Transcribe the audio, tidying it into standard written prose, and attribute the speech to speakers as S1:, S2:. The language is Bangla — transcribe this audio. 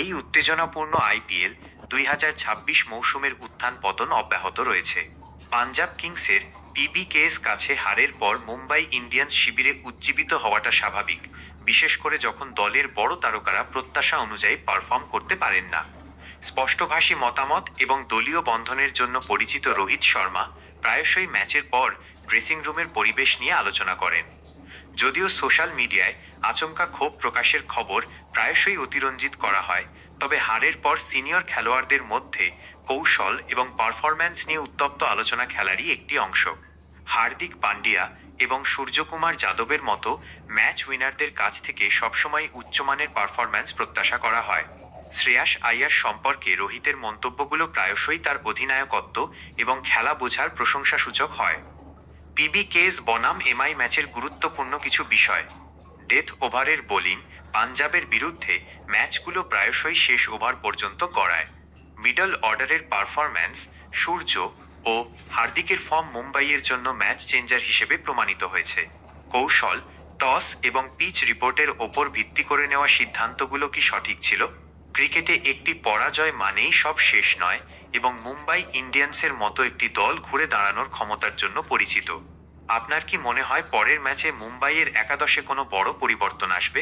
S1: এই উত্তেজনাপূর্ণ আইপিএল 2026 মৌসুমের উত্থান পতন অব্যাহত রয়েছে। পাঞ্জাব কিংসের পিবিকেএস কাছে হারের পর মুম্বাই ইন্ডিয়ান্স শিবিরে উজ্জীবিত হওয়াটা স্বাভাবিক, বিশেষ করে যখন দলের বড় তারকারা প্রত্যাশা অনুযায়ী পারফর্ম করতে পারেন না। স্পষ্টভাষী মতামত এবং দলীয় বন্ধনের জন্য পরিচিত রোহিত শর্মা প্রায়শই ম্যাচের পর ড্রেসিং রুমের পরিবেশ নিয়ে আলোচনা করেন। যদিও সোশ্যাল মিডিয়ায় আচমকা ক্ষোভ প্রকাশের খবর প্রায়শই অতিরঞ্জিত করা হয়, তবে হারের পর সিনিয়র খেলোয়াড়দের মধ্যে কৌশল এবং পারফরম্যান্স নিয়ে উত্তপ্ত আলোচনা খেলারই একটি অংশ। হার্দিক পান্ডিয়া এবং সূর্যকুমার যাদবের মতো ম্যাচ উইনারদের কাছ থেকে সবসময় উচ্চমানের পারফরম্যান্স প্রত্যাশা করা হয়। শ্রেয়াস আইয়ার সম্পর্কে রোহিতের মন্তব্যগুলো প্রায়শই তার অধিনায়কত্ব এবং খেলা বোঝার প্রশংসাসূচক হয়। পিবিকেএস বনাম এমআই ম্যাচের গুরুত্বপূর্ণ কিছু বিষয়। ডেথ ওভারের বোলিং পাঞ্জাবের বিরুদ্ধে ম্যাচগুলো প্রায়শই শেষ ওভার পর্যন্ত গড়ায়। মিডল অর্ডারের পারফরম্যান্স সূর্য ও হার্দিকের ফর্ম মুম্বাইয়ের জন্য ম্যাচ চেঞ্জার হিসেবে প্রমাণিত হয়েছে। কৌশল, টস এবং পিচ রিপোর্টের ওপর ভিত্তি করে নেওয়া সিদ্ধান্তগুলো কি সঠিক ছিল? ক্রিকেটে একটি পরাজয় মানেই সব শেষ নয়, এবং মুম্বাই ইন্ডিয়ান্সের মতো একটি দল ঘুরে দাঁড়ানোর ক্ষমতার জন্য পরিচিত। আপনার কি মনে হয় পরের ম্যাচে মুম্বাইয়ের একাদশে কোনো বড় পরিবর্তন আসবে?